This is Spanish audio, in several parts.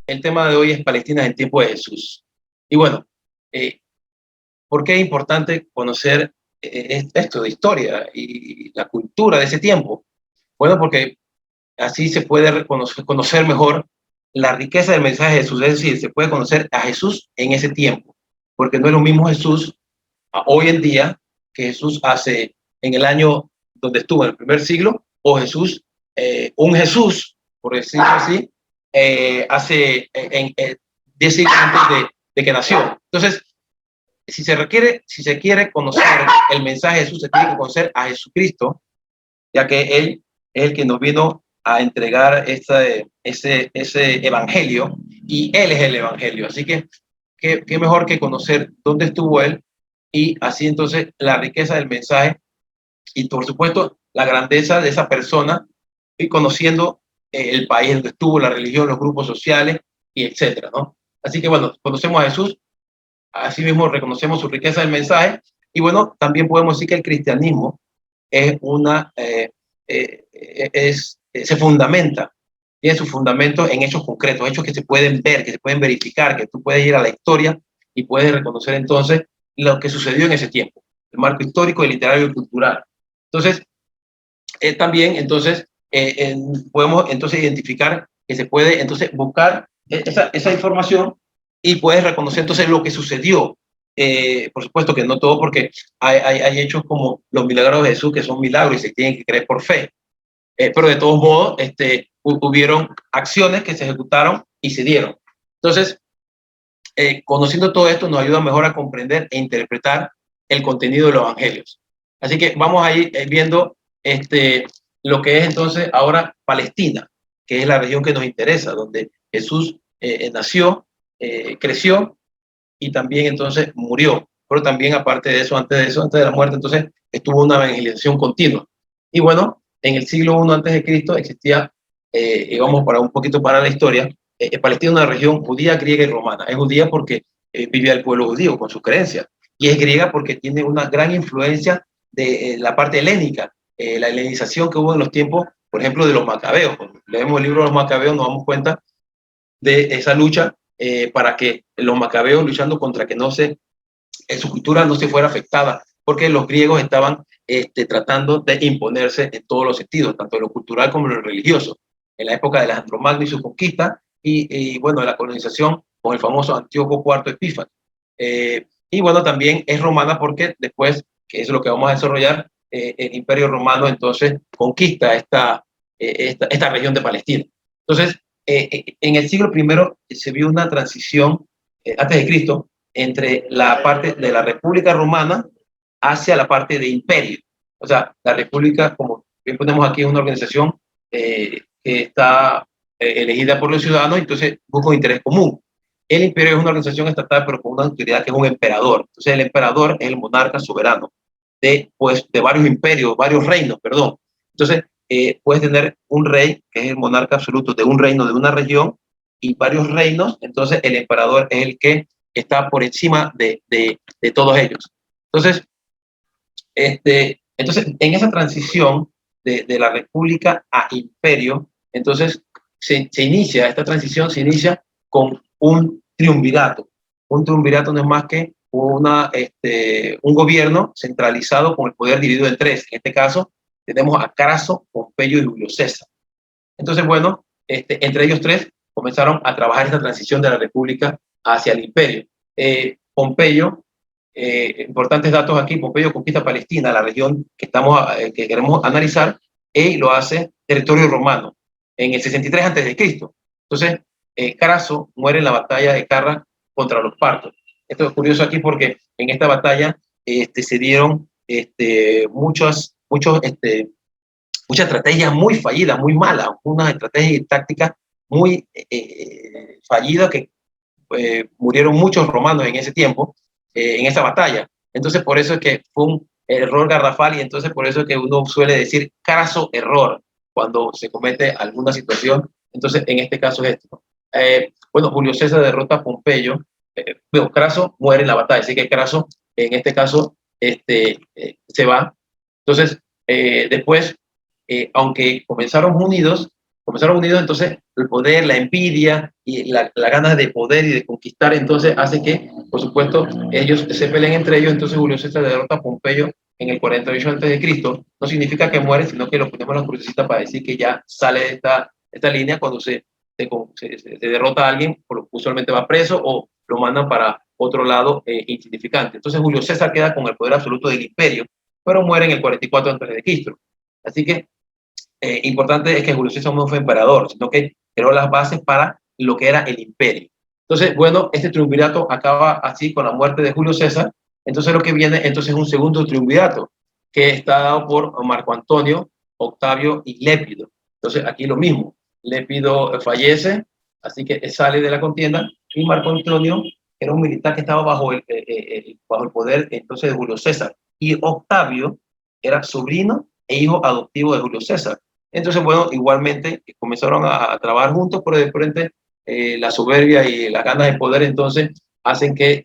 el tema de hoy es Palestina en tiempo de Jesús. Y bueno, eh, ¿por qué es importante conocer esto de historia y la cultura de ese tiempo? Bueno, porque así se puede conocer mejor la riqueza del mensaje de Jesús, es decir, se puede conocer a Jesús en ese tiempo, porque no es lo mismo Jesús hoy en día que Jesús hace en el año donde estuvo, en el primer siglo, o Jesús, un Jesús, por decirlo así, hace en 10 siglos antes de que nació. Entonces, si se quiere conocer el mensaje de Jesús, se tiene que conocer a Jesucristo, ya que Él es el que nos vino a entregar ese evangelio, y Él es el evangelio. Así que, qué mejor que conocer dónde estuvo Él, y así entonces la riqueza del mensaje y por supuesto la grandeza de esa persona, y conociendo el país donde estuvo, la religión, los grupos sociales y etcétera, ¿no? Así que bueno, conocemos a Jesús, así mismo reconocemos su riqueza del mensaje, y bueno, también podemos decir que el cristianismo es se fundamenta, tiene su fundamento en hechos concretos, hechos que se pueden ver, que se pueden verificar, que tú puedes ir a la historia y puedes reconocer entonces lo que sucedió en ese tiempo, el marco histórico, literario y cultural. Entonces, también entonces podemos entonces identificar que se puede entonces buscar esa información, y puedes reconocer entonces lo que sucedió. Por supuesto que no todo, porque hay hechos como los milagros de Jesús que son milagros y se tienen que creer por fe. Pero de todos modos, hubieron acciones que se ejecutaron y se dieron. Entonces, conociendo todo esto nos ayuda mejor a comprender e interpretar el contenido de los evangelios. Así que vamos a ir viendo lo que es entonces ahora Palestina, que es la región que nos interesa, donde Jesús nació, creció y también entonces murió. Pero también aparte de eso, antes de la muerte, entonces estuvo una evangelización continua. Y bueno, en el siglo I antes de Cristo existía, y vamos para un poquito para la historia, Palestina es una región judía, griega y romana. Es judía porque vivía el pueblo judío con sus creencias, y es griega porque tiene una gran influencia de la parte helénica, la helenización que hubo en los tiempos, por ejemplo, de los macabeos. Cuando leemos el libro de los macabeos nos damos cuenta de esa lucha para que los macabeos, luchando contra que su cultura no se fuera afectada, porque los griegos estaban tratando de imponerse en todos los sentidos, tanto en lo cultural como en lo religioso, en la época de Alejandro Magno y su conquista, y bueno, la colonización con el famoso Antíoco IV Epífanes. Y bueno, también es romana porque después, que es lo que vamos a desarrollar, el Imperio Romano entonces conquista esta región de Palestina. Entonces, en el siglo I se vio una transición, antes de Cristo, entre la parte de la República Romana hacia la parte de imperio. O sea, la República, como bien ponemos aquí, es una organización que está elegida por los ciudadanos, entonces busca un interés común. El imperio es una organización estatal, pero con una autoridad que es un emperador. Entonces, el emperador es el monarca soberano de varios imperios, varios reinos, perdón. Entonces, puedes tener un rey, que es el monarca absoluto de un reino, de una región, y varios reinos. Entonces, el emperador es el que está por encima de todos ellos. Entonces, en esa transición de la república a imperio, entonces esta transición se inicia con un triunvirato. Un triunvirato no es más que un gobierno centralizado con el poder dividido en tres. En este caso, tenemos a Craso, Pompeyo y Julio César. Entonces, bueno, entre ellos tres comenzaron a trabajar esta transición de la república hacia el imperio. Pompeyo, importantes datos aquí: Pompeyo conquista Palestina, la región que queremos analizar, y lo hace territorio romano en el 63 a.C. Entonces, Craso muere en la batalla de Carra contra los partos. Esto es curioso aquí porque en esta batalla se dieron muchas estrategias muy fallidas, muy malas, una estrategia y táctica muy fallida, que murieron muchos romanos en ese tiempo, en esa batalla. Entonces, por eso es que fue un error garrafal, y entonces por eso es que uno suele decir craso error cuando se comete alguna situación. Entonces, en este caso es esto. Bueno, Julio César derrota a Pompeyo, Craso muere en la batalla, así que Craso, en este caso, se va. Entonces, después, aunque comenzaron unidos, comenzaron unidos, entonces el poder, la envidia y la ganas de poder y de conquistar, entonces hace que, por supuesto, ellos se peleen entre ellos. Entonces Julio César derrota a Pompeyo en el 48 a.C. No significa que muere, sino que lo ponemos en la crucecita para decir que ya sale de esta línea cuando se derrota a alguien, usualmente va preso o lo mandan para otro lado insignificante. Entonces Julio César queda con el poder absoluto del imperio, pero muere en el 44 a.C. Así que importante es que Julio César no fue emperador, sino que creó las bases para lo que era el imperio. Entonces, bueno, este triunvirato acaba así con la muerte de Julio César. Entonces lo que viene entonces es un segundo triunvirato que está dado por Marco Antonio, Octavio y Lépido. Entonces aquí lo mismo, Lépido fallece, así que sale de la contienda, y Marco Antonio era un militar que estaba bajo el poder entonces de Julio César, y Octavio era sobrino e hijo adoptivo de Julio César. Entonces, bueno, igualmente comenzaron a trabajar juntos, pero de frente la soberbia y las ganas de poder entonces hacen que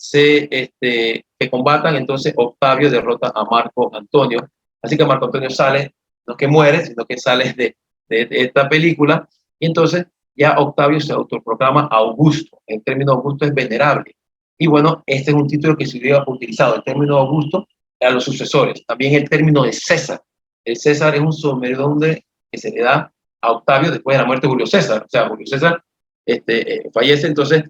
que combatan. Entonces Octavio derrota a Marco Antonio, así que Marco Antonio sale, no que muere, sino que sale de esta película, y entonces ya Octavio se autoproclama Augusto. El término Augusto es venerable, y bueno, este es un título que se hubiera utilizado, el término Augusto, a los sucesores. También el término de César. El César es un sobrenombre que se le da a Octavio después de la muerte de Julio César. O sea, Julio César fallece, entonces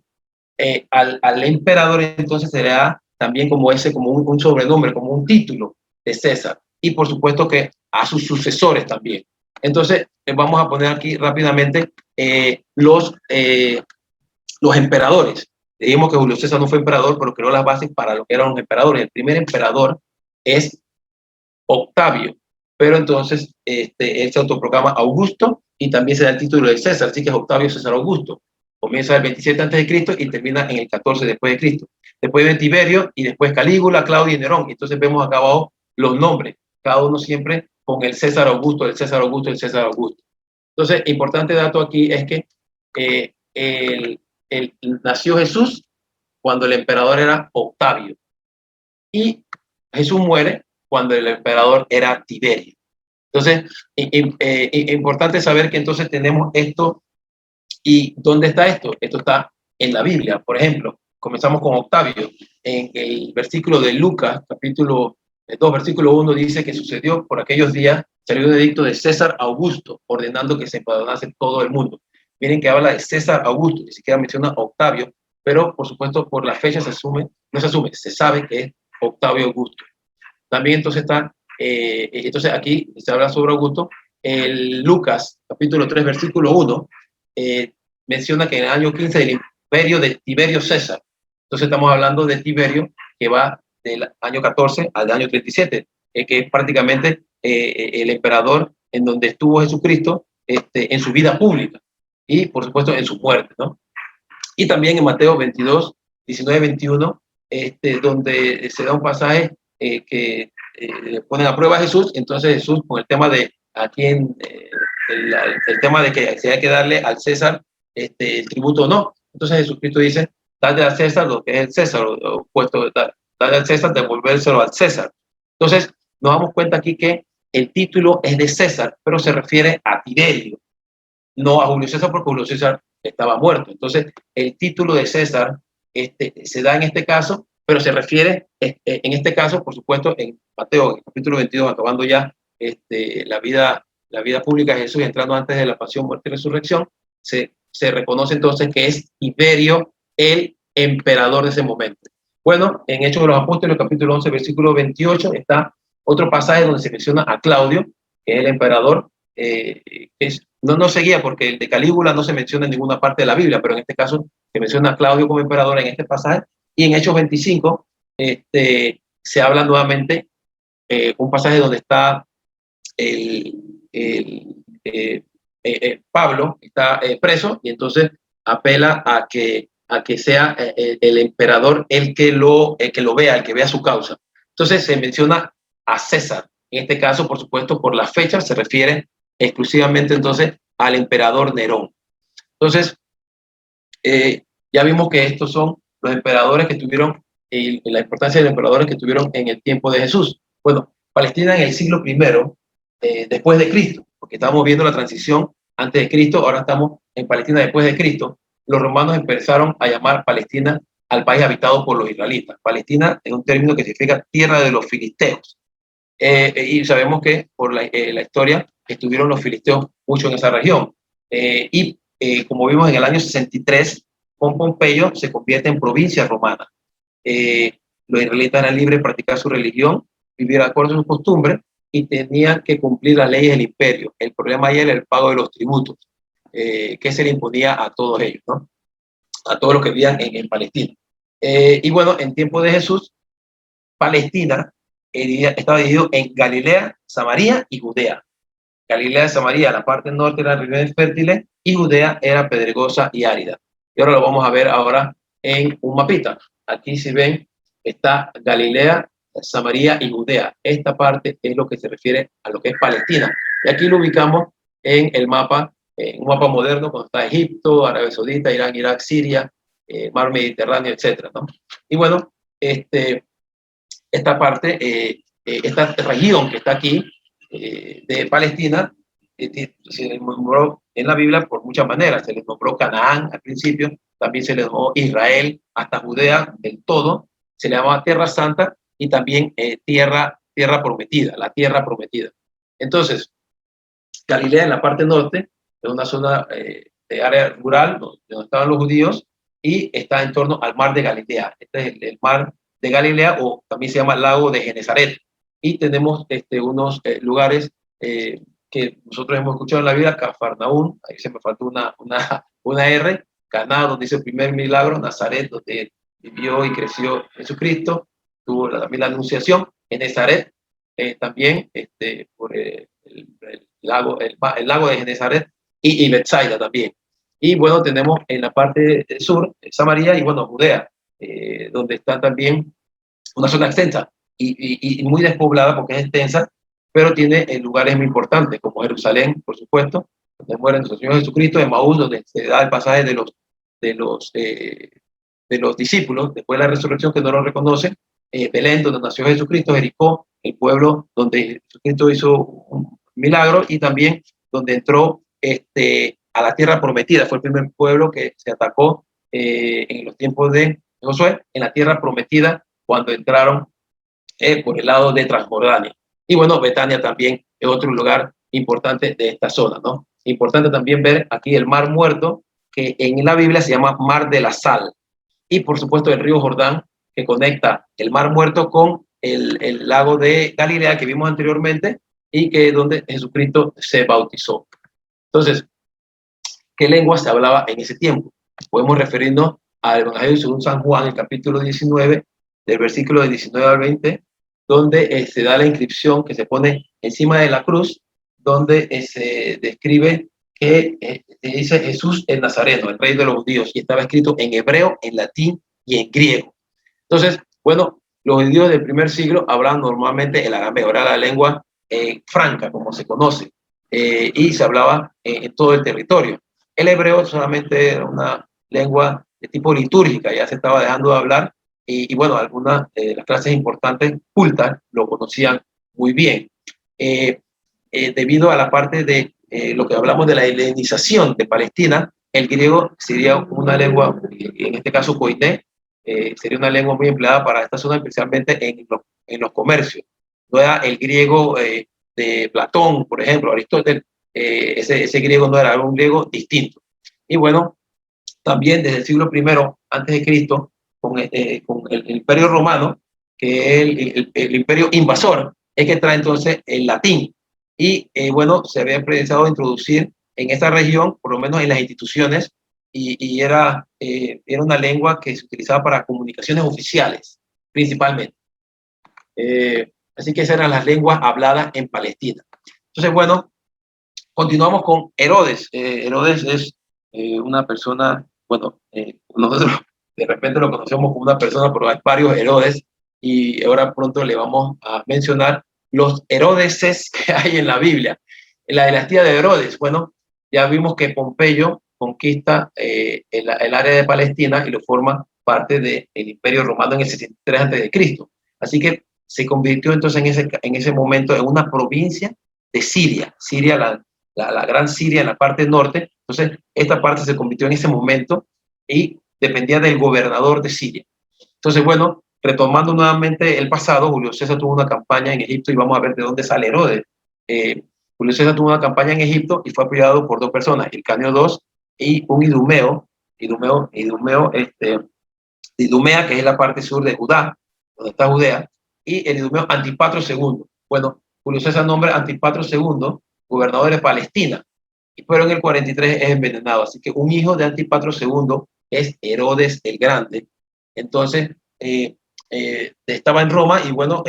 al emperador entonces se le da también como un sobrenombre, como un título de César. Y por supuesto que a sus sucesores también. Entonces, vamos a poner aquí rápidamente los emperadores. Dijimos que Julio César no fue emperador, pero creó las bases para lo que eran los emperadores. El primer emperador es Octavio, pero entonces él se autoproclama Augusto y también se da el título de César, así que es Octavio César Augusto. Comienza el 27 a.C. y termina en el 14 después de Cristo. Después de Tiberio y después Calígula, Claudio y Nerón. Entonces vemos acá abajo los nombres, cada uno siempre con el César Augusto, el César Augusto, el César Augusto. Entonces, importante dato aquí es que nació Jesús cuando el emperador era Octavio, y Jesús muere cuando el emperador era Tiberio. Entonces, importante saber que entonces tenemos esto. ¿Y dónde está esto? Esto está en la Biblia. Por ejemplo, comenzamos con Octavio. En el versículo de Lucas, capítulo 2, versículo 1, dice que sucedió por aquellos días, salió un edicto de César Augusto, ordenando que se empadronase todo el mundo. Miren que habla de César Augusto, ni siquiera menciona Octavio, pero por supuesto por la fecha se sabe que es Octavio Augusto. También entonces está, entonces aquí se habla sobre Augusto. El Lucas, capítulo 3, versículo 1, menciona que en el año 15 del imperio de Tiberio César. Entonces estamos hablando de Tiberio, que va del año 14 al año 37, que es prácticamente el emperador en donde estuvo Jesucristo en su vida pública y por supuesto en su muerte, ¿no? Y también en Mateo 22, 19, 21, donde se da un pasaje que ponen a prueba a Jesús. Entonces Jesús, con el tema de a quién, el tema de que se hay que darle al César el tributo o no. Entonces Jesucristo dice, dale al César lo que es el César, o puesto, dale al César, devolvérselo al César. Entonces nos damos cuenta aquí que el título es de César, pero se refiere a Tiberio, no a Julio César, porque Julio César estaba muerto. Entonces el título de César se da en este caso, pero se refiere en este caso, por supuesto, en Mateo, en capítulo 22, acabando ya la vida pública de Jesús, entrando antes de la pasión, muerte y resurrección, se reconoce entonces que es Tiberio el emperador de ese momento. Bueno, en Hechos de los Apóstoles, capítulo 11, versículo 28, está otro pasaje donde se menciona a Claudio, que es el emperador. No seguía, porque el de Calígula no se menciona en ninguna parte de la Biblia, pero en este caso se menciona a Claudio como emperador en este pasaje. Y en Hechos 25 se habla nuevamente un pasaje donde está Pablo, está preso, y entonces apela a que sea el emperador el que lo vea, el que vea su causa. Entonces se menciona a César. En este caso, por supuesto, por la fecha se refiere exclusivamente entonces al emperador Nerón. Entonces, ya vimos que estos son los emperadores que tuvieron, la importancia de los emperadores que tuvieron en el tiempo de Jesús. Bueno, Palestina en el siglo I después de Cristo, porque estamos viendo la transición antes de Cristo, ahora estamos en Palestina después de Cristo. Los romanos empezaron a llamar Palestina al país habitado por los israelitas. Palestina es un término que significa tierra de los filisteos. Y sabemos que por la historia estuvieron los filisteos mucho en esa región. Como vimos en el año 63, con Pompeyo se convierte en provincia romana. Los israelitas eran libres de practicar su religión, vivir de acuerdo a sus costumbres y tenían que cumplir las leyes del imperio. El problema ahí era el pago de los tributos, que se le imponía a todos ellos, ¿no? A todos los que vivían en Palestina. Y bueno, en tiempo de Jesús, Palestina estaba dividido en Galilea, Samaria y Judea. Galilea y Samaria, la parte norte eran regiones fértiles y Judea era pedregosa y árida. Y ahora lo vamos a ver ahora en un mapita. Aquí si ven, está Galilea, Samaria y Judea. Esta parte es lo que se refiere a lo que es Palestina. Y aquí lo ubicamos en el mapa, un mapa moderno, cuando está Egipto, Arabia Saudita, Irán, Irak, Siria, mar Mediterráneo, etcétera, ¿no? Y bueno, esta parte, esta región que está aquí, de Palestina, se les nombró en la Biblia por muchas maneras. Se les nombró Canaán al principio, también se les nombró Israel, hasta Judea del todo, se le llamaba Tierra Santa y también tierra prometida, la tierra prometida. Entonces, Galilea en la parte norte es una zona de área rural donde estaban los judíos y está en torno al mar de Galilea. Este es el mar de Galilea, o también se llama lago de Genesaret. Y tenemos unos lugares que nosotros hemos escuchado en la vida: Cafarnaún, ahí se me faltó una R, Caná, donde hizo el primer milagro, Nazaret, donde vivió y creció Jesucristo, tuvo también la anunciación, Genesaret, también por el lago de Genesaret, y Betsaida también. Y bueno, tenemos en la parte sur Samaria y bueno, Judea, donde está también una zona extensa y muy despoblada porque es extensa, pero tiene lugares muy importantes, como Jerusalén, por supuesto, donde muere nuestro Señor Jesucristo, Emaús, donde se da el pasaje de los discípulos, después de la resurrección, que no lo reconocen, Belén, donde nació Jesucristo, Jericó, el pueblo donde Jesucristo hizo un milagro, y también donde entró a la tierra prometida. Fue el primer pueblo que se atacó en los tiempos de Josué, en la tierra prometida, cuando entraron por el lado de Transjordania. Y bueno, Betania también es otro lugar importante de esta zona, ¿no? Importante también ver aquí el Mar Muerto, que en la Biblia se llama Mar de la Sal. Y por supuesto el río Jordán, que conecta el Mar Muerto con el lago de Galilea que vimos anteriormente, y que es donde Jesucristo se bautizó. Entonces, ¿qué lengua se hablaba en ese tiempo? Podemos referirnos al Evangelio según San Juan, el capítulo 19, del versículo de 19 al 20, donde se da la inscripción que se pone encima de la cruz, donde se describe que dice Jesús el Nazareno, el rey de los judíos, y estaba escrito en hebreo, en latín y en griego. Entonces, bueno, los judíos del primer siglo hablaban normalmente el arameo, era la lengua franca, como se conoce, y se hablaba en todo el territorio. El hebreo solamente era una lengua de tipo litúrgica, ya se estaba dejando de hablar, y bueno, algunas de las clases importantes, cultas, lo conocían muy bien. Debido a la parte de lo que hablamos de la helenización de Palestina, el griego sería una lengua, en este caso koiné, sería una lengua muy empleada para esta zona, especialmente en los comercios. No era el griego de Platón, por ejemplo, Aristóteles, ese griego no era un griego distinto. Y bueno, también desde el siglo I antes de Cristo, con el Imperio Romano, que es el imperio invasor, es que trae entonces el latín. Y bueno, se había pensado introducir en esta región, por lo menos en las instituciones, y era una lengua que se utilizaba para comunicaciones oficiales, principalmente. Así que esas eran las lenguas habladas en Palestina. Entonces, bueno, continuamos con Herodes. Herodes es una persona, bueno, nosotros de repente lo conocemos como una persona, pero hay varios Herodes, y ahora pronto le vamos a mencionar los Herodeses que hay en la Biblia. En la dinastía de Herodes, bueno, ya vimos que Pompeyo conquista el área de Palestina y lo forma parte del Imperio Romano en el 63 a.C. Así que se convirtió entonces en ese momento en una provincia de Siria. Siria, la Gran Siria en la parte norte. Entonces, esta parte se convirtió en ese momento y dependía del gobernador de Siria. Entonces, bueno, retomando nuevamente el pasado, Julio César tuvo una campaña en Egipto y vamos a ver de dónde sale Herodes. Julio César tuvo una campaña en Egipto y fue apoyado por dos personas, Hircanio II y un Idumea, que es la parte sur de Judá, donde está Judea, y el idumeo Antipatro II. Bueno, Julio César nombra Antipatro II gobernador de Palestina, pero en el 43 es envenenado. Así que un hijo de Antipatro II es Herodes el Grande. Entonces, estaba en Roma y bueno,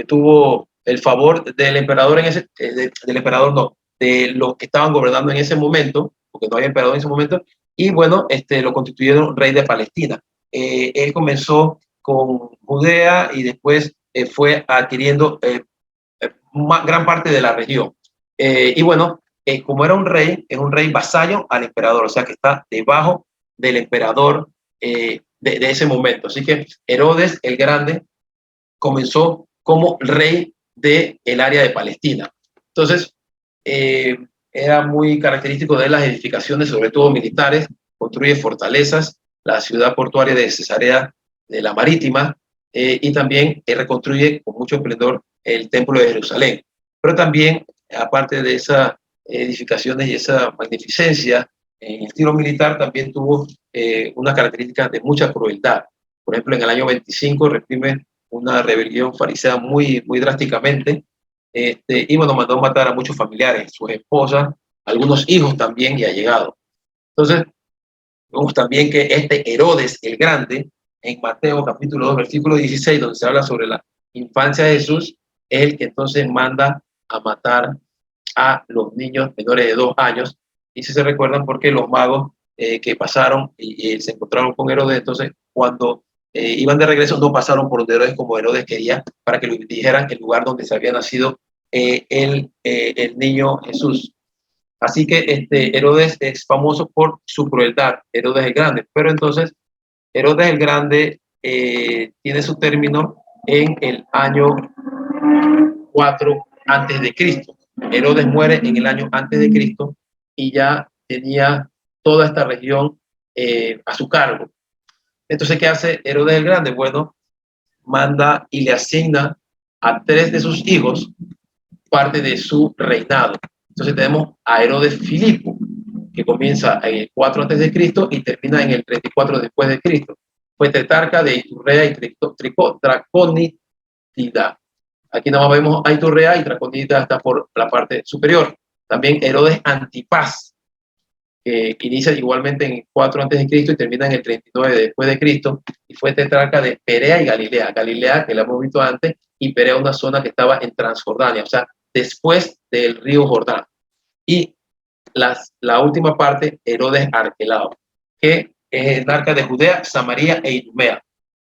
tuvo el favor del emperador del emperador no, de los que estaban gobernando en ese momento, porque no había emperador en ese momento, y bueno, lo constituyeron rey de Palestina. Él comenzó con Judea y después fue adquiriendo gran parte de la región. Y bueno, como era un rey, es un rey vasallo al emperador, o sea que está debajo del emperador de ese momento. Así que Herodes el Grande comenzó como rey del área de Palestina. Entonces, era muy característico de las edificaciones, sobre todo militares, construye fortalezas, la ciudad portuaria de Cesarea de la Marítima, y también reconstruye con mucho esplendor el templo de Jerusalén. Pero también, aparte de esas edificaciones y esa magnificencia, en el estilo militar también tuvo unas características de mucha crueldad. Por ejemplo, en el año 25 reprime una rebelión farisea muy drásticamente, y bueno, mandó matar a muchos familiares, sus esposas, algunos hijos también y allegados. Entonces, vemos también que Herodes el Grande, en Mateo capítulo 2, versículo 16, donde se habla sobre la infancia de Jesús, es el que entonces manda a matar a los niños menores de 2 años. Y si se recuerdan, porque los magos que pasaron y se encontraron con Herodes, entonces cuando iban de regreso no pasaron por donde Herodes como Herodes quería, para que lo dijeran el lugar donde se había nacido el niño Jesús. Así que Herodes es famoso por su crueldad, Herodes el Grande. Pero entonces, Herodes el Grande tiene su término en el año 4 antes de Cristo. Herodes muere en el año antes de Cristo y ya tenía toda esta región a su cargo. Entonces, ¿qué hace Herodes el Grande? Bueno, manda y le asigna a 3 de sus hijos parte de su reinado. Entonces tenemos a Herodes Filipo, que comienza en el 4 antes de Cristo y termina en el 34 después de Cristo. Fue tetrarca de Iturrea y Traconítida. Aquí nada más vemos a Iturrea y Traconítida está por la parte superior. También Herodes Antipas, que inicia igualmente en el 4 antes de Cristo y termina en el 39 después de Cristo, y fue tetrarca de Perea y Galilea. Galilea, que la hemos visto antes, y Perea, una zona que estaba en Transjordania, o sea, después del río Jordán. Y la última parte, Herodes Arquelao, que es el arca de Judea, Samaria e Idumea.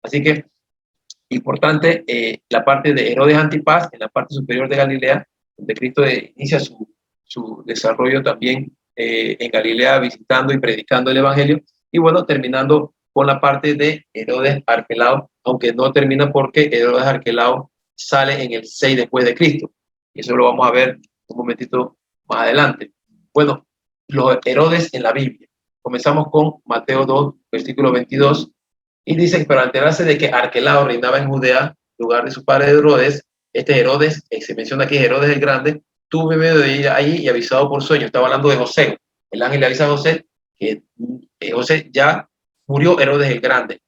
Así que, importante, la parte de Herodes Antipas, en la parte superior de Galilea, donde Cristo inicia su desarrollo también en Galilea, visitando y predicando el Evangelio. Y bueno, terminando con la parte de Herodes Arquelao, aunque no termina porque Herodes Arquelao sale en el 6 después de Cristo. Y eso lo vamos a ver un momentito más adelante. Bueno, los Herodes en la Biblia. Comenzamos con Mateo 2, versículo 22, y dicen, pero al enterarse de que Arquelao reinaba en Judea, lugar de su padre Herodes, Herodes, se menciona aquí Herodes el Grande, tuvo miedo de ir ahí y avisado por sueño. Estaba hablando de José. El ángel le avisa a José que José ya murió Herodes el Grande.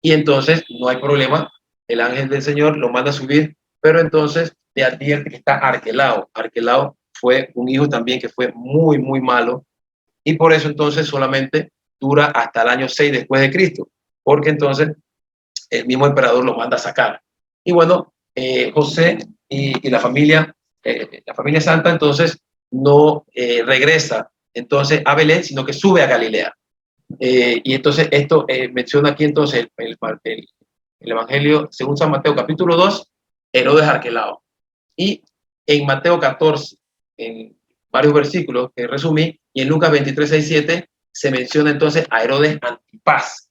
Y entonces no hay problema, el ángel del Señor lo manda a subir, pero entonces le advierte que está Arquelao. Arquelao fue un hijo también que fue muy malo, y por eso entonces solamente dura hasta el año 6 después de Cristo, porque entonces el mismo emperador lo manda a sacar. Y bueno, José y la familia santa entonces no regresa entonces a Belén, sino que sube a Galilea. Y entonces esto menciona aquí entonces el Evangelio según San Mateo capítulo 2, Herodes Arquelao. Y en Mateo 14, en varios versículos que resumí, y en Lucas 23, 6, 7, se menciona entonces a Herodes Antipas.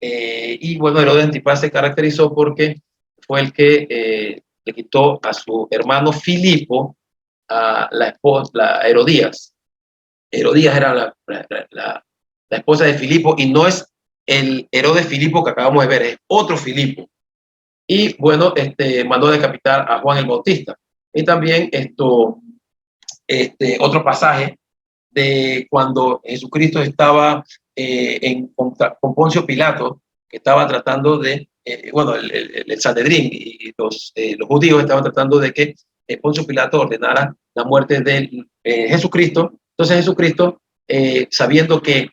Y bueno, Herodes Antipas se caracterizó porque fue el que le quitó a su hermano Filipo a la esposa, la Herodías. Herodías era la esposa de Filipo, y no es el Herodes Filipo que acabamos de ver, es otro Filipo. Y bueno, mandó decapitar a Juan el Bautista. Y también otro pasaje de cuando Jesucristo estaba con Poncio Pilato, que estaba tratando de, bueno, el Sanedrín y los judíos estaban tratando de que Poncio Pilato ordenara la muerte de Jesucristo. Entonces Jesucristo, sabiendo que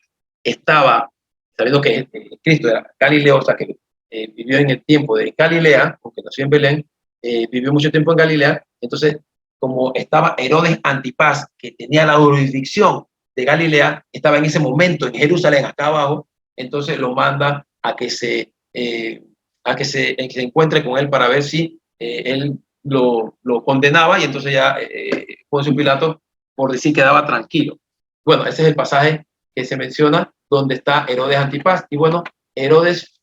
Cristo era Galileo, o sea, que vivió en el tiempo de Galilea, porque nació en Belén, vivió mucho tiempo en Galilea. Entonces, como estaba Herodes Antipas, que tenía la jurisdicción de Galilea, estaba en ese momento en Jerusalén, acá abajo, entonces lo manda a que se encuentre con él para ver si él lo condenaba, y entonces ya Poncio Pilato, por decir, quedaba tranquilo. Bueno, ese es el pasaje que se menciona donde está Herodes Antipas. Y bueno, Herodes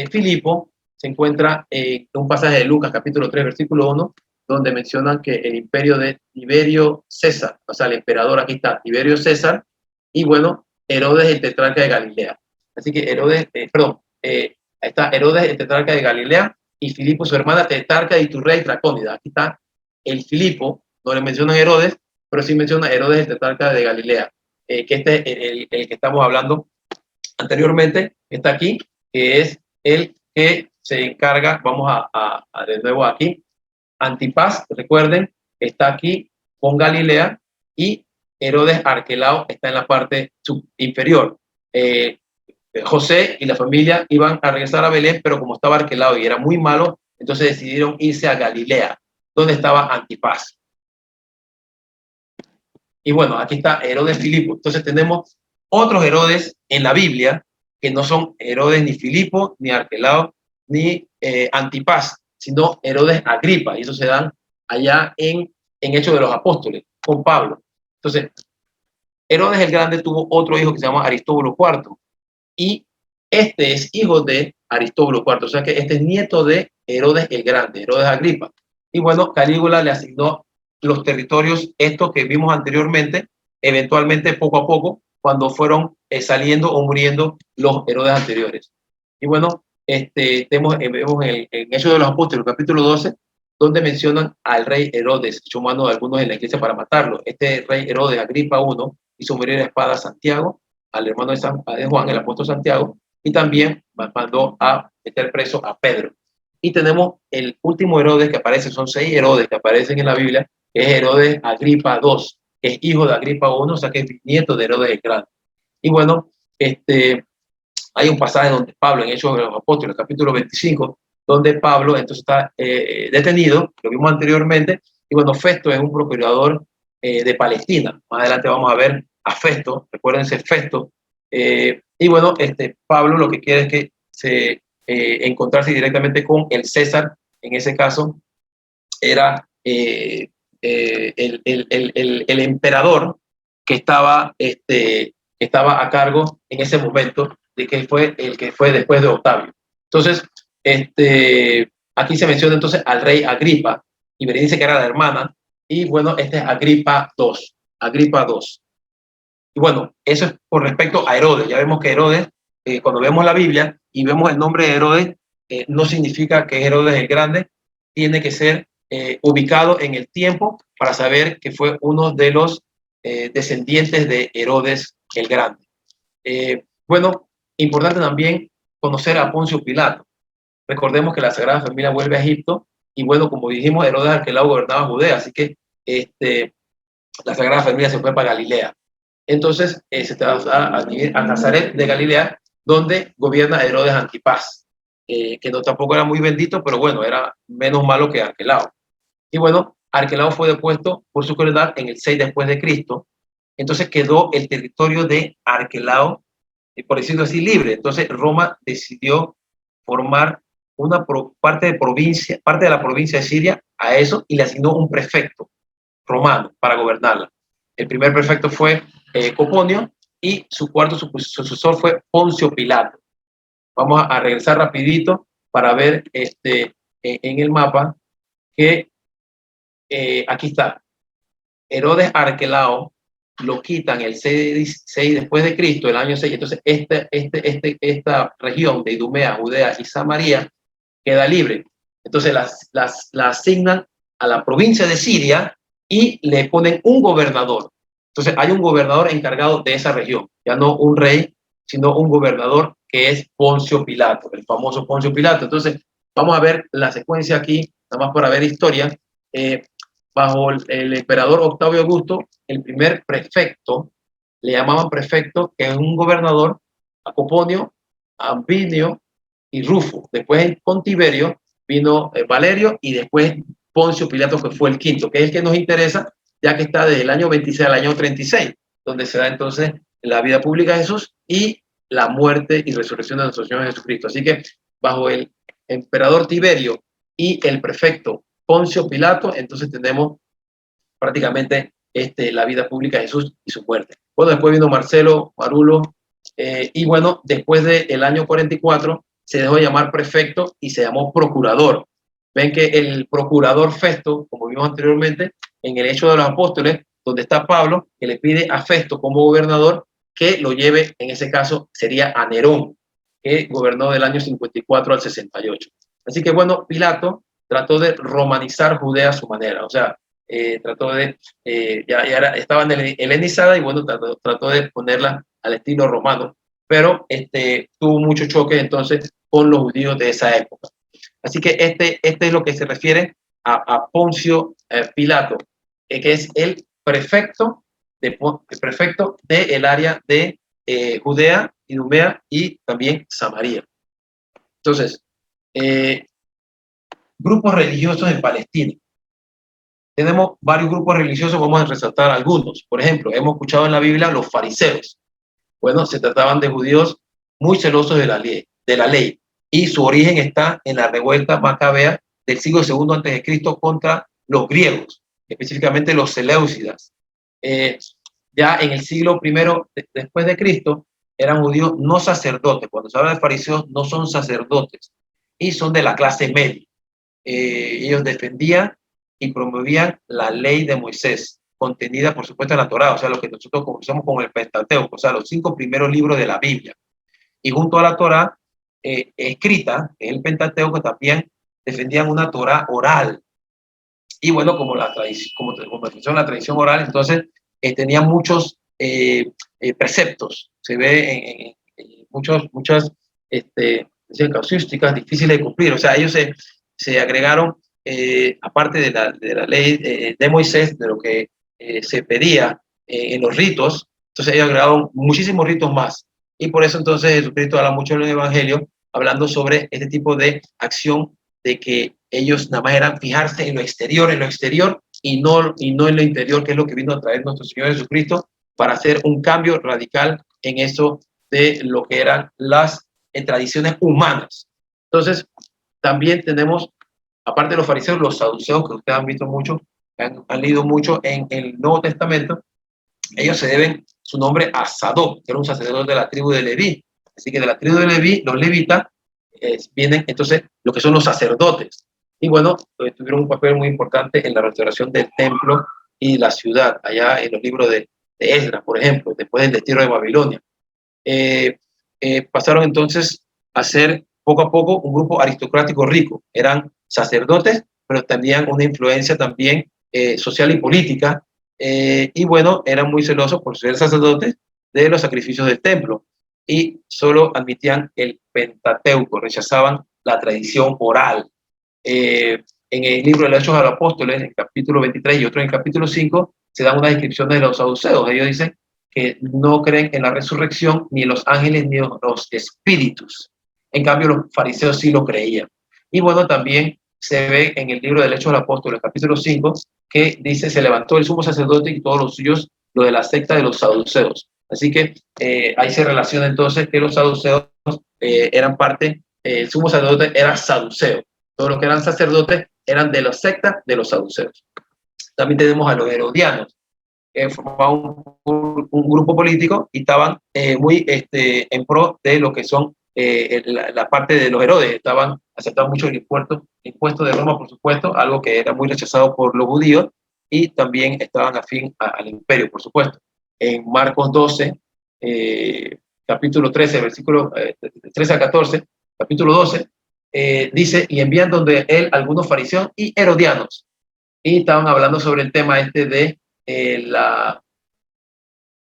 Filipo se encuentra en un pasaje de Lucas capítulo 3 versículo 1, donde mencionan que el imperio de Tiberio César, o sea, el emperador, aquí está, Tiberio César, y bueno, Herodes el tetrarca de Galilea. Así que Herodes, está Herodes el tetrarca de Galilea, y Filipo su hermana tetrarca de Iturrea y Tracónida. Aquí está el Filipo, no le mencionan Herodes, pero sí menciona Herodes el tetrarca de Galilea, que este es el que estamos hablando anteriormente, está aquí, que es el que se encarga, vamos a de nuevo aquí, Antipas, recuerden, está aquí con Galilea, y Herodes Arquelao está en la parte inferior. José y la familia iban a regresar a Belén, pero como estaba Arquelao y era muy malo, entonces decidieron irse a Galilea, donde estaba Antipas. Y bueno, aquí está Herodes Filipo. Entonces tenemos otros Herodes en la Biblia que no son Herodes ni Filipo, ni Arquelao, ni Antipas, sino Herodes Agripa. Y eso se dan allá en Hechos de los Apóstoles, con Pablo. Entonces, Herodes el Grande tuvo otro hijo que se llama Aristóbulo IV. Y este es hijo de Aristóbulo IV. O sea que este es nieto de Herodes el Grande, Herodes Agripa. Y bueno, Calígula le asignó los territorios, estos que vimos anteriormente, eventualmente poco a poco, cuando fueron saliendo o muriendo los Herodes anteriores. Y bueno, vemos en Hechos de los Apóstoles, capítulo 12, donde mencionan al rey Herodes, echó mano de algunos en la iglesia para matarlo. Este rey Herodes Agripa I hizo morir a espada a Santiago, al hermano de Juan, el apóstol Santiago, y también mandó a meter preso a Pedro. Y tenemos el último Herodes que aparece, son 6 Herodes que aparecen en la Biblia, que es Herodes Agripa II, que es hijo de Agripa I, o sea que es nieto de Herodes el Grande. Y bueno, hay un pasaje donde Pablo, en Hechos de los Apóstoles, capítulo 25, donde Pablo entonces está detenido, lo vimos anteriormente, y bueno, Festo es un procurador de Palestina. Más adelante vamos a ver a Festo, recuérdense Festo. Y bueno, Pablo lo que quiere es que se encontrarse directamente con el César. En ese caso era el emperador que estaba a cargo en ese momento, de que fue el que fue después de Octavio. Entonces, aquí se menciona entonces al rey Agripa, y Berenice, que era la hermana, y bueno, este es Agripa II, Agripa II. Y bueno, eso es con respecto a Herodes. Ya vemos que Herodes, cuando vemos la Biblia y vemos el nombre de Herodes, no significa que Herodes el Grande, tiene que ser ubicado en el tiempo para saber que fue uno de los descendientes de Herodes el Grande. Bueno, importante también conocer a Poncio Pilato. Recordemos que la Sagrada Familia vuelve a Egipto, y bueno, como dijimos, Herodes Arquelao gobernaba Judea, así que la Sagrada Familia se fue para Galilea. Entonces se traslada a Nazaret de Galilea, donde gobierna Herodes Antipas, que no tampoco era muy bendito, pero bueno, era menos malo que Arquelao. Y bueno, Arquelao fue depuesto por su crueldad en el 6 después de Cristo. Entonces quedó el territorio de Arquelao, por decirlo así, libre. Entonces Roma decidió formar parte de la provincia de Siria a eso, y le asignó un prefecto romano para gobernarla. El primer prefecto fue Coponio, y su cuarto sucesor fue Poncio Pilato. Vamos a regresar rapidito para ver en el mapa que aquí está. Herodes Arquelao lo quitan el 6 después de Cristo, el año 6. Entonces esta región de Idumea, Judea y Samaria queda libre. Entonces la asignan a la provincia de Siria y le ponen un gobernador. Entonces hay un gobernador encargado de esa región, ya no un rey, sino un gobernador que es Poncio Pilato, el famoso Poncio Pilato. Entonces vamos a ver la secuencia aquí, nada más para ver historia. Bajo el emperador Octavio Augusto, el primer prefecto, le llamaban prefecto, que es un gobernador, a Coponio, a Ambinio y Rufo. Después con Tiberio vino Valerio y después Poncio Pilato, que fue el quinto, que es el que nos interesa, ya que está desde el año 26 al año 36, donde se da entonces la vida pública de Jesús y la muerte y resurrección de nuestro Señor Jesucristo. Así que bajo el emperador Tiberio y el prefecto Poncio Pilato, entonces tenemos prácticamente la vida pública de Jesús y su muerte. Bueno, después vino Marcelo, Marulo, y bueno, después del año 44 se dejó de llamar prefecto y se llamó procurador. Ven que el procurador Festo, como vimos anteriormente, en el Hecho de los Apóstoles, donde está Pablo, que le pide a Festo como gobernador que lo lleve, en ese caso sería a Nerón, que gobernó del año 54 al 68. Así que bueno, Pilato trató de romanizar Judea a su manera, o sea, trató de, estaba helenizada y bueno, trató de ponerla al estilo romano, pero tuvo mucho choque entonces con los judíos de esa época. Así que este es lo que se refiere a Poncio Pilato, que es el prefecto del área de Judea, Idumea y también Samaria. Entonces, grupos religiosos en Palestina. Tenemos varios grupos religiosos, vamos a resaltar algunos. Por ejemplo, hemos escuchado en la Biblia los fariseos. Bueno, se trataban de judíos muy celosos de la ley, y su origen está en la revuelta macabea del siglo II a.C. contra los griegos, específicamente los seleucidas. Ya en el siglo I después de Cristo eran judíos no sacerdotes. Cuando se habla de fariseos, no son sacerdotes y son de la clase media. Ellos defendían y promovían la ley de Moisés, contenida por supuesto en la Torá, o sea, lo que nosotros conocemos como el Pentateuco, o sea, los 5 primeros libros de la Biblia. Y junto a la Torá escrita, en el Pentateuco, también defendían una Torá oral. Y bueno, como la tradición oral, entonces tenían muchos preceptos. Se ve en muchas causísticas difíciles de cumplir. O sea, ellos se agregaron, aparte de la ley de Moisés, de lo que se pedía en los ritos, entonces ellos agregaron muchísimos ritos más. Y por eso entonces Jesucristo habla mucho en el Evangelio, hablando sobre este tipo de acción, de que ellos nada más eran fijarse en lo exterior y no en lo interior, que es lo que vino a traer nuestro Señor Jesucristo, para hacer un cambio radical en eso de lo que eran las tradiciones humanas. Entonces, también tenemos, aparte de los fariseos, los saduceos, que ustedes han visto mucho, han leído mucho en el Nuevo Testamento. Ellos se deben su nombre a Sadoc, que era un sacerdote de la tribu de Leví. Así que de la tribu de Leví, los levitas, vienen entonces lo que son los sacerdotes. Y bueno, tuvieron un papel muy importante en la restauración del templo y la ciudad, allá en los libros de Esdras, por ejemplo, después del destierro de Babilonia. Pasaron entonces a ser poco a poco un grupo aristocrático rico. Eran sacerdotes, pero tenían una influencia también social y política. Y bueno, eran muy celosos por ser sacerdotes de los sacrificios del templo y solo admitían el Pentateuco, rechazaban la tradición oral. En el libro de los Hechos de los Apóstoles, en el capítulo 23 y otro en el capítulo 5, se dan una descripción de los saduceos. Ellos dicen que no creen en la resurrección, ni en los ángeles, ni en los espíritus. En cambio, los fariseos sí lo creían. Y bueno, también se ve en el libro del Hechos de los Apóstoles, capítulo 5, que dice, se levantó el sumo sacerdote y todos los suyos, lo de la secta de los saduceos. Así que ahí se relaciona entonces que los saduceos eran parte, el sumo sacerdote era saduceo. Todos los que eran sacerdotes eran de la secta de los saduceos. También tenemos a los herodianos, que formaban un grupo político y estaban muy en pro de lo que son la parte de los Herodes. Estaban aceptando mucho el impuesto de Roma, por supuesto, algo que era muy rechazado por los judíos, y también estaban afín al imperio, por supuesto. En Marcos 12, capítulo 13, versículo 13 a 14, capítulo 12, dice, y envían donde él algunos fariseos y herodianos, y estaban hablando sobre el tema este de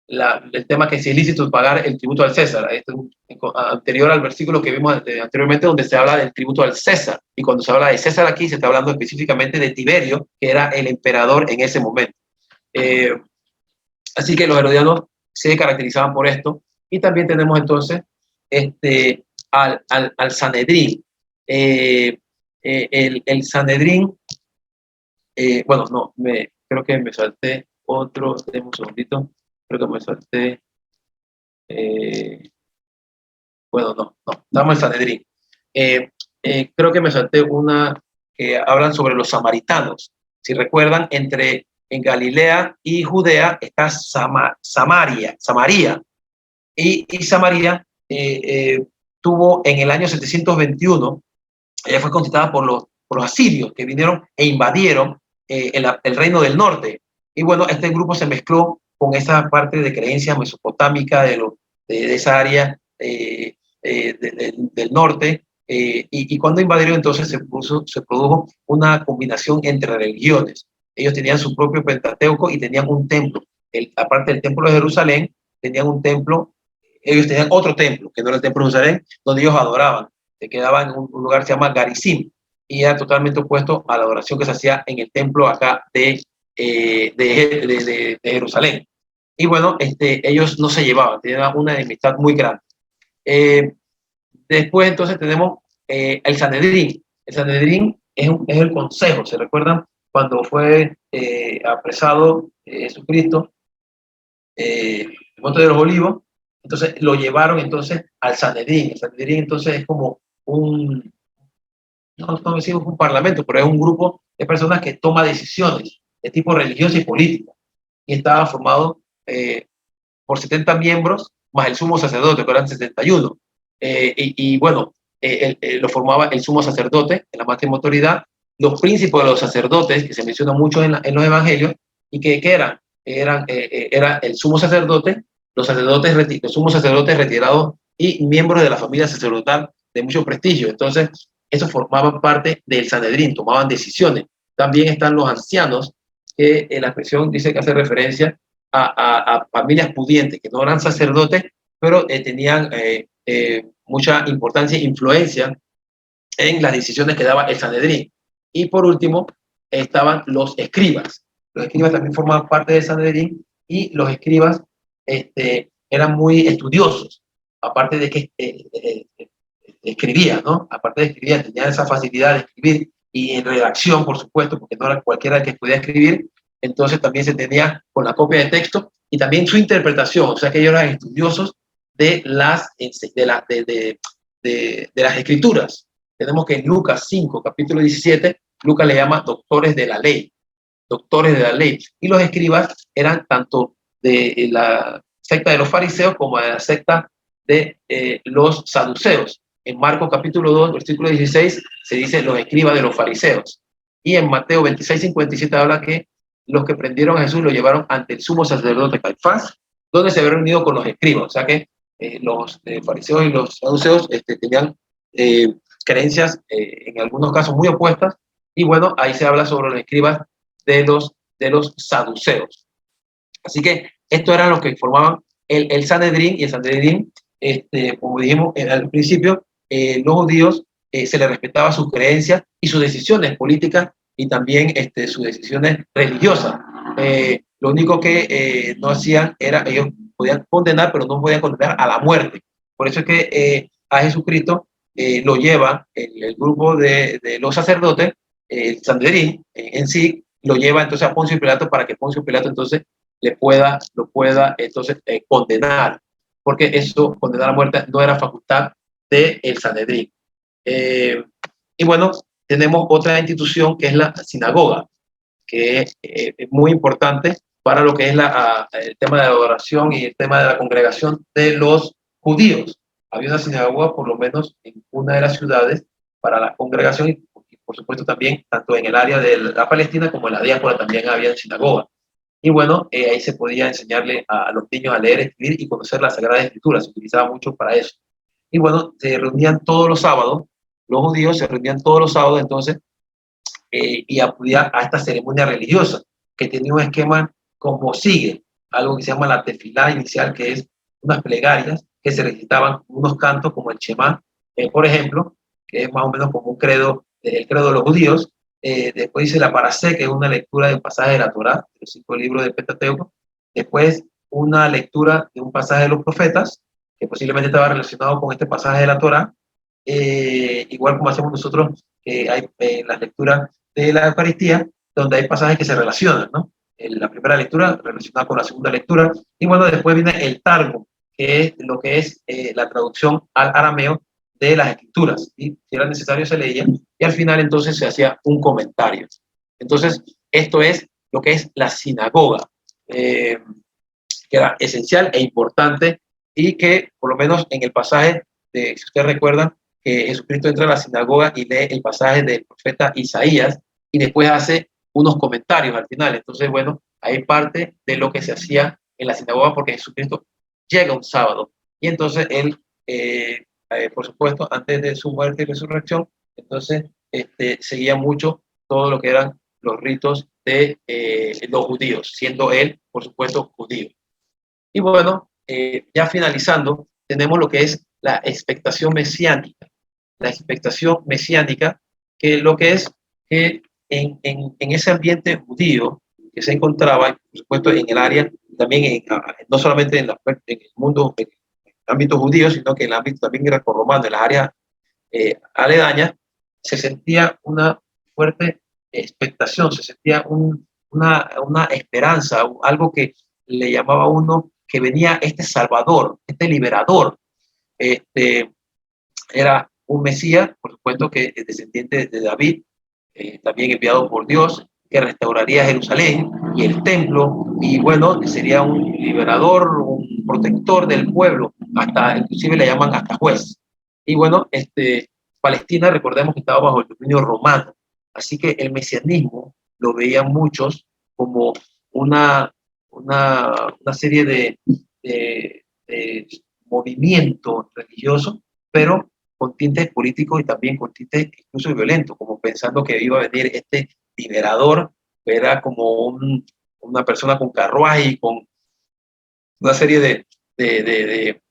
el tema que si es lícito pagar el tributo al César. Este es anterior al versículo que vimos anteriormente, donde se habla del tributo al César. Y cuando se habla de César aquí, se está hablando específicamente de Tiberio, que era el emperador en ese momento. Así que los herodianos se caracterizaban por esto. Y también tenemos entonces al Sanedrín. El Sanedrín, bueno, no, creo que me salté otro, un segundito, creo que me salté, bueno, no, estamos en Sanedrín. Creo que me salté una que hablan sobre los samaritanos. Si recuerdan, en Galilea y Judea está Samaria, y Samaria tuvo en el año 721, ella fue conquistada por los asirios, que vinieron e invadieron el reino del norte. Y bueno, este grupo se mezcló con esa parte de creencia mesopotámica de esa área del norte, y cuando invadieron entonces se produjo una combinación entre religiones. Ellos tenían su propio Pentateuco y tenían un templo. Aparte del templo de Jerusalén, tenían un templo, ellos tenían otro templo, que no era el templo de Jerusalén, donde ellos adoraban. Se quedaba en un lugar que se llama Garizim, y era totalmente opuesto a la adoración que se hacía en el templo acá de Jerusalén. Y bueno, ellos no se llevaban, tenían una enemistad muy grande. Después entonces tenemos el Sanedrín. El Sanedrín es el consejo. ¿Se recuerdan cuando fue apresado Jesucristo en el Monte de los Olivos? Entonces lo llevaron entonces al Sanedrín. El Sanedrín entonces es como no decimos un parlamento, pero es un grupo de personas que toma decisiones de tipo religioso y político. Y estaba formado por 70 miembros, más el sumo sacerdote, que eran 71. Y bueno, lo formaba el sumo sacerdote, en la máxima autoridad, los príncipes de los sacerdotes, que se menciona mucho en los evangelios, y que eran, era el sumo sacerdote, los sumos sacerdotes retirados y miembros de la familia sacerdotal de mucho prestigio. Entonces, eso formaban parte del Sanedrín, tomaban decisiones. También están los ancianos, que en la expresión dice que hace referencia a familias pudientes, que no eran sacerdotes, pero tenían mucha importancia e influencia en las decisiones que daba el Sanedrín. Y por último, estaban los escribas. Los escribas también formaban parte del Sanedrín, y los escribas eran muy estudiosos, aparte de que escribían, ¿no? Aparte de escribir, tenían esa facilidad de escribir, y en redacción, por supuesto, porque no era cualquiera el que podía escribir. Entonces también se tenía con la copia de texto y también su interpretación, o sea que ellos eran estudiosos de las escrituras. Tenemos que en Lucas 5, capítulo 17, Lucas le llama doctores de la ley, y los escribas eran tanto de la secta de los fariseos como de la secta de los saduceos. En Marcos capítulo 2, versículo 16, se dice los escribas de los fariseos. Y en Mateo 26, 57 habla que los que prendieron a Jesús lo llevaron ante el sumo sacerdote Caifás, donde se había reunido con los escribas. O sea que los fariseos y los saduceos tenían creencias en algunos casos muy opuestas. Y bueno, ahí se habla sobre los escribas de los saduceos. Así que esto era lo que formaban el Sanedrín. Y el Sanedrín, como dijimos al principio, los judíos se les respetaba sus creencias y sus decisiones políticas, y también sus decisiones religiosas. Lo único que no hacían era, ellos podían condenar, pero no podían condenar a la muerte. Por eso es que a Jesucristo lo lleva el grupo de los sacerdotes, el Sanedrín en sí, lo lleva entonces a Poncio Pilato, para que Poncio Pilato entonces lo pueda entonces condenar, porque eso, condenar a muerte, no era facultad del Sanedrín. Y bueno, tenemos otra institución que es la sinagoga, que es muy importante para lo que es el tema de la adoración y el tema de la congregación de los judíos. Había una sinagoga, por lo menos en una de las ciudades, para la congregación, y por supuesto también, tanto en el área de la Palestina como en la diáspora también había sinagogas. Y bueno, ahí se podía enseñarle a los niños a leer, escribir y conocer la Sagrada Escritura, se utilizaba mucho para eso. Y bueno, se reunían todos los sábados, los judíos se reunían todos los sábados entonces y acudían a esta ceremonia religiosa, que tenía un esquema como sigue, algo que se llama la tefilá inicial, que es unas plegarias que se recitaban unos cantos como el Shema, por ejemplo, que es más o menos como un credo, el credo de los judíos. Después dice la Parasé, que es una lectura de un pasaje de la Torá, de los 5 libros del Pentateuco. Después una lectura de un pasaje de los profetas, que posiblemente estaba relacionado con este pasaje de la Torá. Igual como hacemos nosotros, hay las lecturas de la Eucaristía, donde hay pasajes que se relacionan, ¿no? La primera lectura relacionada con la segunda lectura, y bueno, después viene el Targum, que es lo que es la traducción al arameo de las escrituras, y si era necesario se leía, y al final entonces se hacía un comentario. Entonces, esto es lo que es la sinagoga, que era esencial e importante, y que por lo menos en el pasaje, si ustedes recuerdan, que Jesucristo entra a la sinagoga y lee el pasaje del profeta Isaías, y después hace unos comentarios al final. Entonces, bueno, hay parte de lo que se hacía en la sinagoga, porque Jesucristo llega un sábado, y entonces él, por supuesto, antes de su muerte y resurrección, entonces seguía mucho todo lo que eran los ritos de los judíos, siendo él, por supuesto, judío. Y bueno, ya finalizando, tenemos lo que es la expectación mesiánica. La expectación mesiánica, que lo que es que en ese ambiente judío que se encontraba, por supuesto, en el área, también no solamente en el mundo, en el ámbito judío, sino que en el ámbito también grecorromano, en las áreas aledañas, se sentía una fuerte expectación, se sentía una esperanza, algo que le llamaba a uno que venía este Salvador, este liberador. Era un Mesías, por supuesto, que es descendiente de David, también enviado por Dios, que restauraría Jerusalén y el templo, y bueno, sería un liberador, un protector del pueblo, hasta inclusive le llaman hasta juez. Y bueno, Palestina, recordemos que estaba bajo el dominio romano, así que el mesianismo lo veían muchos como una serie de movimiento religioso, pero con tintes políticos y también con tintes incluso violentos, como pensando que iba a venir este liberador, era como una persona con carruaje y con una serie de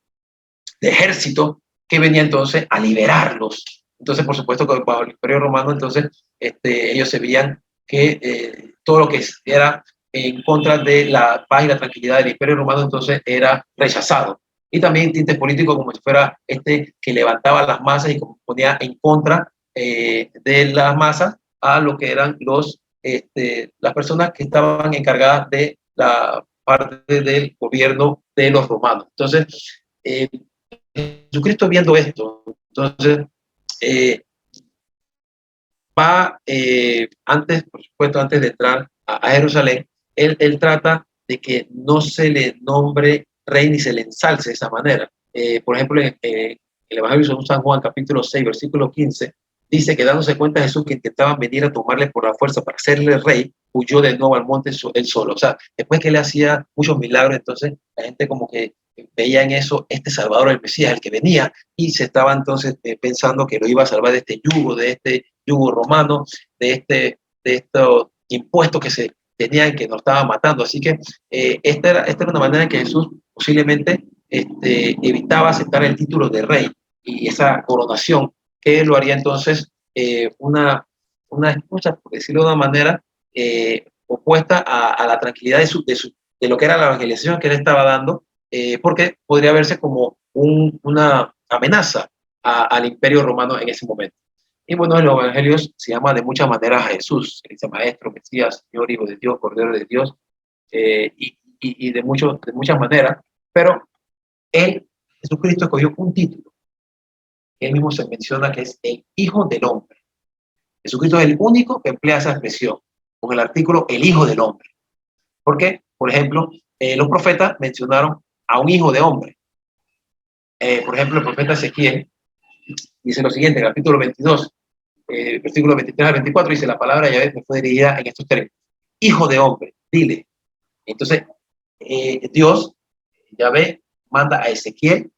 ejércitos que venía entonces a liberarlos. Entonces, por supuesto, que bajo el Imperio Romano, entonces ellos se veían que todo lo que era en contra de la paz y la tranquilidad del Imperio Romano, entonces era rechazado. Y también tintes políticos como si fuera que levantaba las masas y ponía en contra de las masas a lo que eran las personas que estaban encargadas de la parte del gobierno de los romanos. Entonces, Jesucristo viendo esto, entonces antes, por supuesto, antes de entrar a Jerusalén, él trata de que no se le nombre rey ni se le ensalce de esa manera. Por ejemplo, en el Evangelio de San Juan, capítulo 6, versículo 15, dice que dándose cuenta Jesús que intentaban venir a tomarle por la fuerza para hacerle rey, huyó de nuevo al monte él solo. O sea, después que él hacía muchos milagros, entonces la gente como que veía en eso este Salvador, el Mesías, el que venía, y se estaba entonces pensando que lo iba a salvar de este yugo romano, de estos impuestos que se tenían, que nos estaban matando. Así que esta era una manera en que Jesús posiblemente evitaba aceptar el título de rey y esa coronación, que lo haría entonces una excusa, por decirlo de una manera, opuesta a la tranquilidad de lo que era la evangelización que él estaba dando, porque podría verse como una amenaza al imperio romano en ese momento. Y bueno, en los evangelios se llama de muchas maneras a Jesús, se dice Maestro, Mesías, Señor, Hijo de Dios, Cordero de Dios, y de muchas maneras, pero Jesucristo escogió un título, que él mismo se menciona que es el Hijo del Hombre. Jesucristo es el único que emplea esa expresión, con el artículo el Hijo del Hombre. ¿Por qué? Por ejemplo, los profetas mencionaron a un hijo de hombre. Por ejemplo, el profeta Ezequiel dice lo siguiente, capítulo 22, versículo 23 al 24, dice: la palabra de Yahvé me fue dirigida en estos términos: hijo de hombre, dile. Entonces, Dios, Yahvé, manda a Ezequiel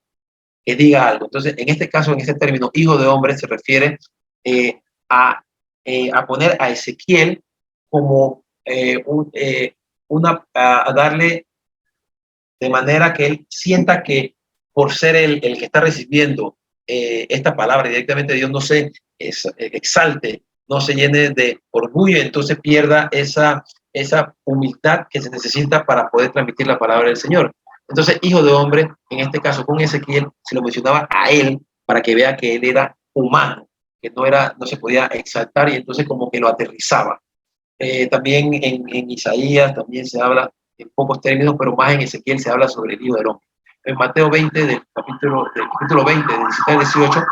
que diga algo. Entonces, en este caso, en este término, hijo de hombre, se refiere eh, a, a poner a Ezequiel como a darle de manera que él sienta que por ser el que está recibiendo esta palabra directamente de Dios, no se exalte, no se llene de orgullo, entonces pierda esa humildad que se necesita para poder transmitir la palabra del Señor. Entonces, hijo de hombre, en este caso con Ezequiel, se lo mencionaba a él para que vea que él era humano, que no se podía exaltar, y entonces como que lo aterrizaba. También en Isaías también se habla en pocos términos, pero más en Ezequiel se habla sobre el Hijo del Hombre. En Mateo 20, del capítulo 20, del 17 al 18,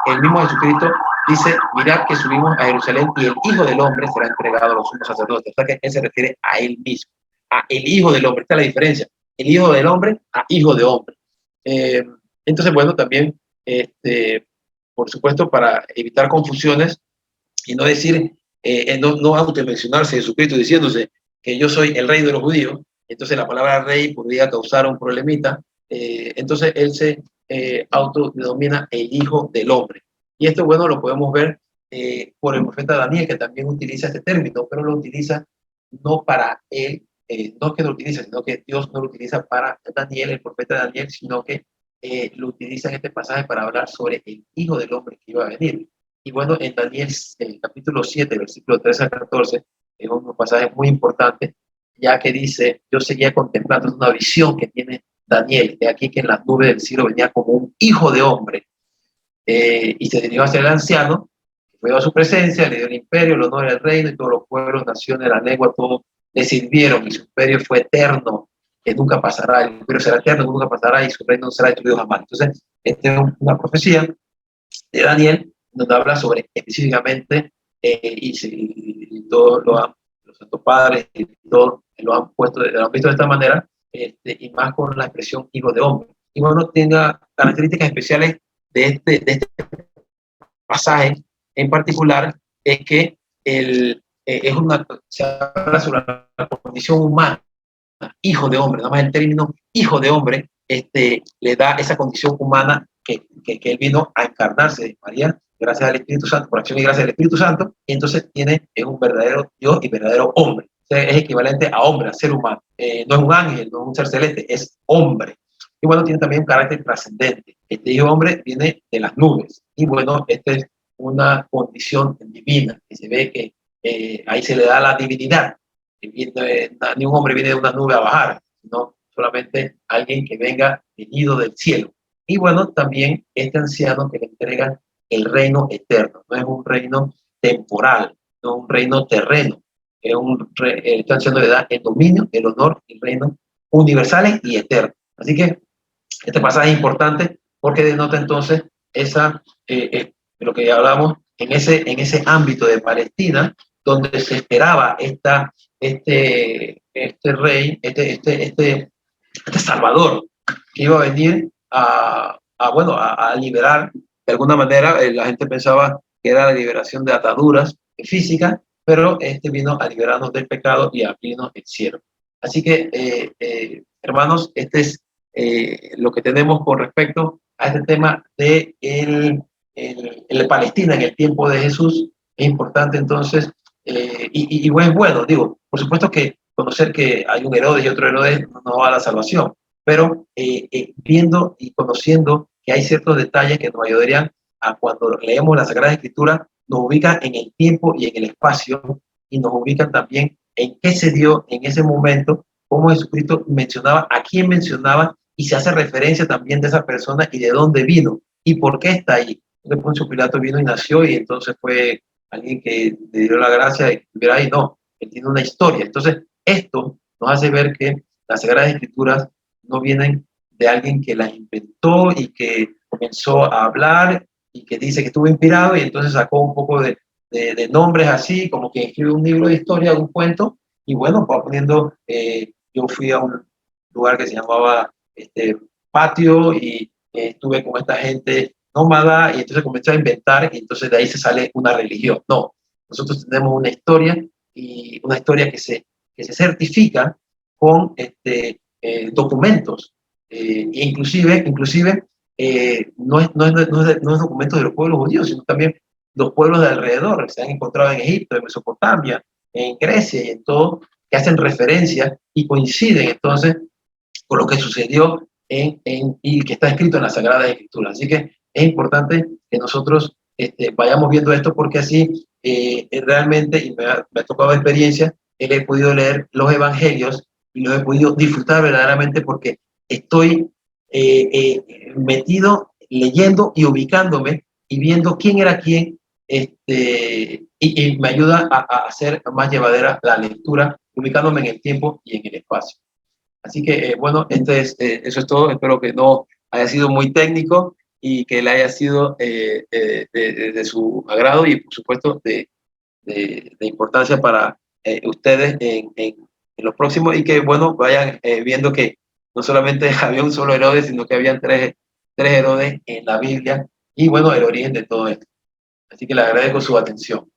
el mismo Jesucristo dice: mirad que subimos a Jerusalén y el Hijo del Hombre será entregado a los sumos sacerdotes. O sea que él se refiere a él mismo, a el Hijo del Hombre. Esta es la diferencia: el Hijo del Hombre a Hijo de Hombre. Eh, entonces, bueno, también, por supuesto, para evitar confusiones y no decir, no automencionarse Jesucristo diciéndose que yo soy el rey de los judíos, entonces la palabra rey podría causar un problemita. Entonces él se autodenomina el Hijo del Hombre. Y esto, bueno, lo podemos ver por el profeta Daniel, que también utiliza este término, pero lo utiliza no para él, no que lo utiliza, sino que Dios no lo utiliza para Daniel, el profeta Daniel, sino que lo utiliza en este pasaje para hablar sobre el Hijo del Hombre que iba a venir. Y bueno, en Daniel, capítulo 7, versículo 13 al 14, es un pasaje muy importante, ya que dice: yo seguía contemplando una visión que tiene Daniel, de aquí que en las nubes del cielo venía como un hijo de hombre, y se dirigió hacia el anciano, que fue a su presencia, le dio el imperio, el honor, el reino, y todos los pueblos, naciones, la lengua, todos le sirvieron, y su imperio fue eterno, que nunca pasará, el imperio será eterno, que nunca pasará, y su reino no será destruido jamás. Entonces, esta es una profecía de Daniel, donde habla sobre específicamente, y todos los santos padres y todos lo han visto de esta manera, y más con la expresión hijo de hombre. Y bueno, tenga características especiales de este pasaje en particular, es que se habla sobre la condición humana, hijo de hombre, nada más el término hijo de hombre le da esa condición humana que él vino a encarnarse de María, gracias al Espíritu Santo, por acción y gracias al Espíritu Santo, y entonces es un verdadero Dios y verdadero hombre. O sea, es equivalente a hombre, a ser humano. No es un ángel, no es un ser celeste, es hombre. Y bueno, tiene también un carácter trascendente. Este hijo hombre viene de las nubes. Y bueno, esta es una condición divina, que se ve que ahí se le da la divinidad. Ni un hombre viene de una nube a bajar, sino solamente alguien que venga venido del cielo. Y bueno, también este anciano que le entrega el reino eterno, no es un reino temporal, no es un reino terreno, este anciano le da el dominio, el honor, el reino universales y eterno. Así que este pasaje es importante porque denota entonces lo que ya hablamos en ese ámbito de Palestina, donde se esperaba este rey, este Salvador, que iba a venir a liberar, de alguna manera. La gente pensaba que era la liberación de ataduras físicas, pero este vino a liberarnos del pecado y a abrirnos el cielo. Así que, hermanos, este es lo que tenemos con respecto a este tema de el Palestina en el tiempo de Jesús. Es importante entonces, y es bueno, digo, por supuesto que conocer que hay un Herodes y otro Herodes no va a la salvación, pero viendo y conociendo que hay ciertos detalles que nos ayudarían a, cuando leemos la Sagrada Escritura, nos ubican en el tiempo y en el espacio, y nos ubican también en qué se dio en ese momento, cómo Jesucristo mencionaba, a quién mencionaba, y se hace referencia también de esa persona y de dónde vino y por qué está ahí. Entonces Poncio Pilato vino y nació, y entonces fue alguien que le dio la gracia de que estuviera ahí. No, él tiene una historia. Entonces esto nos hace ver que las Sagradas Escrituras no vienen de alguien que las inventó y que comenzó a hablar y que dice que estuvo inspirado y entonces sacó un poco de nombres así, como que escribe un libro de historia, un cuento, y bueno, va poniendo, yo fui a un lugar que se llamaba Patio, y estuve con esta gente nómada y entonces comenzó a inventar y entonces de ahí se sale una religión. No, nosotros tenemos una historia y una historia que se certifica con documentos, inclusive no es documentos de los pueblos judíos, sino también los pueblos de alrededor, que se han encontrado en Egipto, en Mesopotamia, en Grecia y en todo, que hacen referencia y coinciden entonces con lo que sucedió y que está escrito en la Sagrada Escritura. Así que es importante que nosotros vayamos viendo esto porque así realmente, y me ha tocado experiencia, he podido leer los evangelios y los he podido disfrutar verdaderamente porque estoy metido, leyendo y ubicándome y viendo quién era quién, y me ayuda a hacer más llevadera la lectura, ubicándome en el tiempo y en el espacio. Así que, bueno, eso es todo. Espero que no haya sido muy técnico y que le haya sido de su agrado y, por supuesto, de importancia para ustedes en los próximos y que, bueno, vayan viendo que no solamente había un solo Herodes, sino que habían tres Herodes en la Biblia y, bueno, el origen de todo esto. Así que le agradezco su atención.